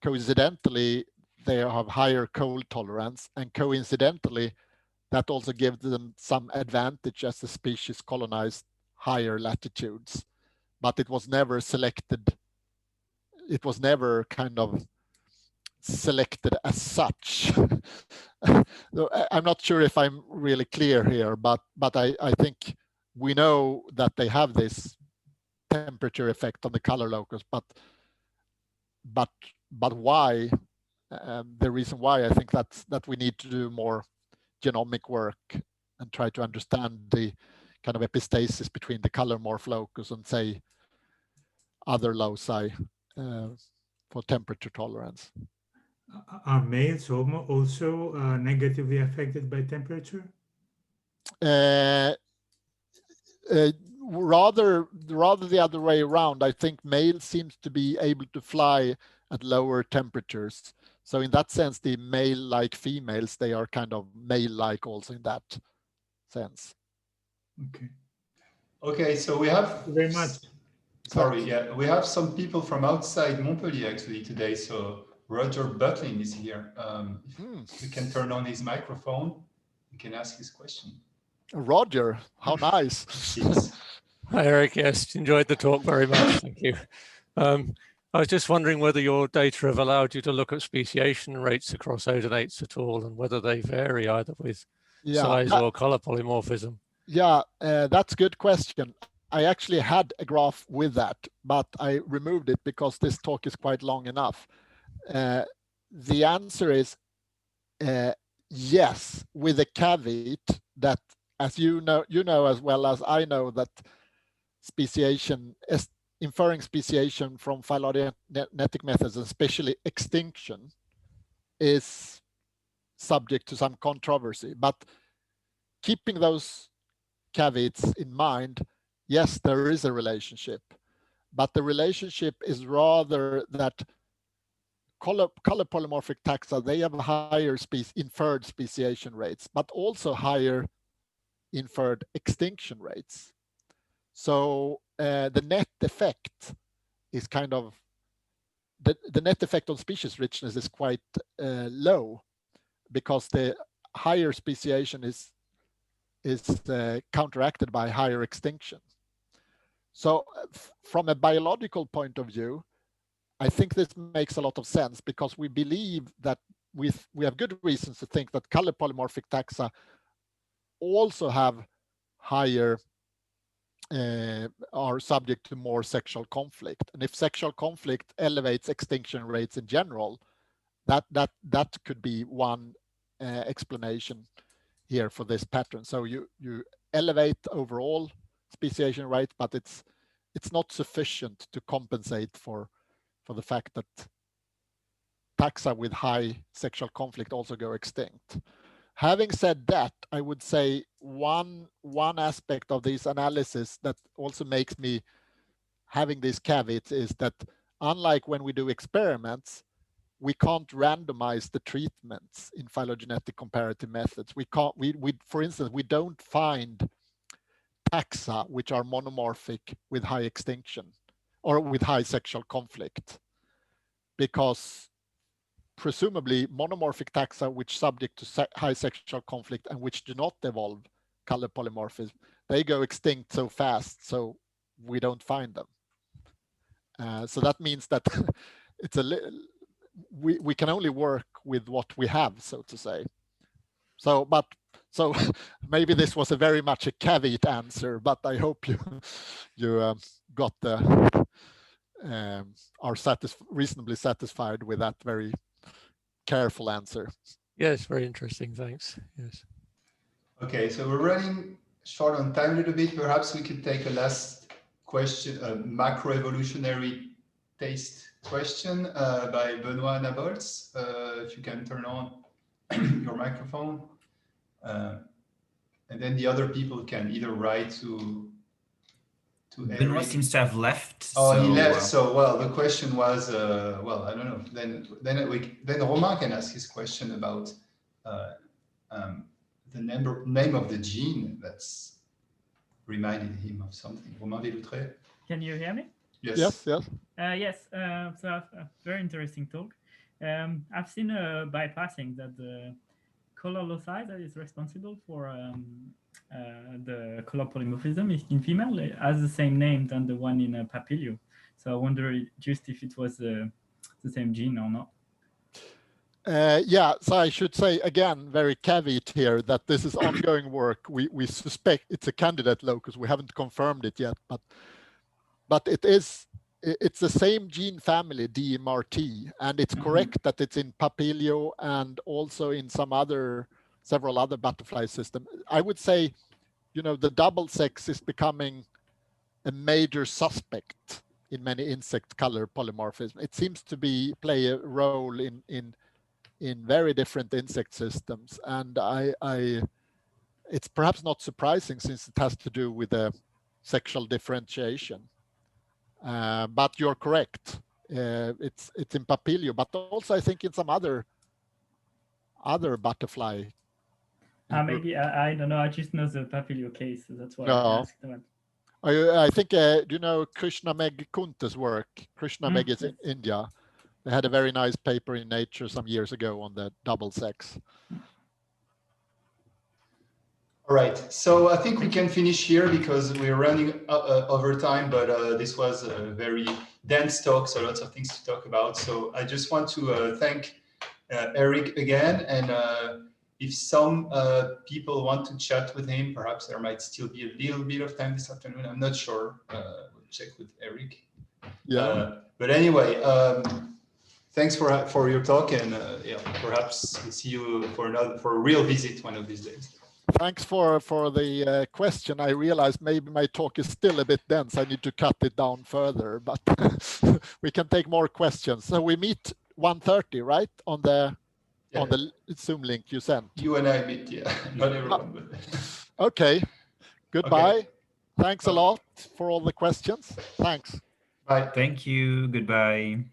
coincidentally they have higher cold tolerance, and coincidentally that also gives them some advantage as the species colonized higher latitudes. But it was never selected. It was never kind of selected as such. I'm not sure if I'm really clear here, but I think we know that they have this temperature effect on the color locus, but why? The reason why, I think that we need to do more genomic work and try to understand the kind of epistasis between the color morph locus and, say, other loci for temperature tolerance. Are males also negatively affected by temperature? Rather the other way around. I think males seems to be able to fly at lower temperatures. So in that sense, the male-like females, they are kind of male-like also in that sense. Okay. Okay, so we have... Thank you very much. Sorry, yeah, we have some people from outside Montpellier actually today. So Roger Butling is here. If we can turn on his microphone, he can ask his question. Roger, how nice. Yes. Hi, Erik. Yes, enjoyed the talk very much. Thank you. I was just wondering whether your data have allowed you to look at speciation rates across odonates at all, and whether they vary either with size or color polymorphism. Yeah, that's a good question. I actually had a graph with that, but I removed it because this talk is quite long enough. The answer is yes, with a caveat that, as you know as well as I know, that speciation, inferring speciation from phylogenetic methods, especially extinction, is subject to some controversy. But keeping those caveats in mind, yes, there is a relationship, but the relationship is rather that color polymorphic taxa, they have higher inferred speciation rates, but also higher inferred extinction rates. So the net effect is kind of, the net effect on species richness is quite low, because the higher speciation is counteracted by higher extinction. So from a biological point of view, I think this makes a lot of sense, because we believe that we have good reasons to think that color polymorphic taxa also have higher, are subject to more sexual conflict. And if sexual conflict elevates extinction rates in general, that could be one explanation here for this pattern. So you elevate overall speciation rate, but it's not sufficient to compensate for the fact that taxa with high sexual conflict also go extinct. Having said that, I would say one aspect of this analysis that also makes me having these caveats is that, unlike when we do experiments, we can't randomize the treatments in phylogenetic comparative methods. For instance, we don't find taxa which are monomorphic with high extinction or with high sexual conflict, because presumably monomorphic taxa which subject to high sexual conflict and which do not evolve color polymorphism, they go extinct so fast, so we don't find them. So that means that it's we can only work with what we have, so to say. So maybe this was a very much a caveat answer, but I hope you got the are reasonably satisfied with that very careful answer. Yes, very interesting. Thanks. Yes. Okay, so we're running short on time a little bit. Perhaps we could take a last question, a macroevolutionary taste question by Benoit Nabolz. If you can turn on your microphone. And then the other people can either write to Benoit Erik. seems to have left. Oh, so, he left. So, well, the question was, well, I don't know. Then Romain can ask his question about the name of the gene that's reminded him of something. Romain Velloutre. Can you hear me? Yes. Yes, yes. Yes, so a very interesting talk. I've seen bypassing that the color loci that is responsible for the color polymorphism in female has the same name than the one in Papilio. So I wonder just if it was the same gene or not. Yeah, so I should say again, very caveat here that this is ongoing work. We suspect it's a candidate locus. We haven't confirmed it yet, but it's the same gene family, DMRT, and it's correct that it's in Papilio and also in several other butterfly systems. I would say, you know, the double sex is becoming a major suspect in many insect color polymorphism. It seems to play a role in very different insect systems, and it's perhaps not surprising since it has to do with the sexual differentiation. But you're correct. It's in Papilio, but also I think in some other butterfly. Maybe I don't know. I just know the Papilio case, so that's why I asked about. I think do you know Krishna Meg Kunte's work? Krishna Meg is in India. They had a very nice paper in Nature some years ago on the double sex. All right, so I think we can finish here because we're running over time, but this was a very dense talk, so lots of things to talk about. So I just want to thank Erik again, and if some people want to chat with him, perhaps there might still be a little bit of time this afternoon. I'm not sure. We'll check with Erik. Yeah. But anyway, thanks for your talk, and yeah, perhaps we'll see you for a real visit one of these days. Thanks for the question. I realize maybe my talk is still a bit dense. I need to cut it down further, but we can take more questions. So we meet 1:30, right? On the Zoom link you sent. You and I meet, yeah, not everyone. But... Okay. Goodbye. Okay. Thanks a lot for all the questions. Thanks. Bye. Thank you. Goodbye.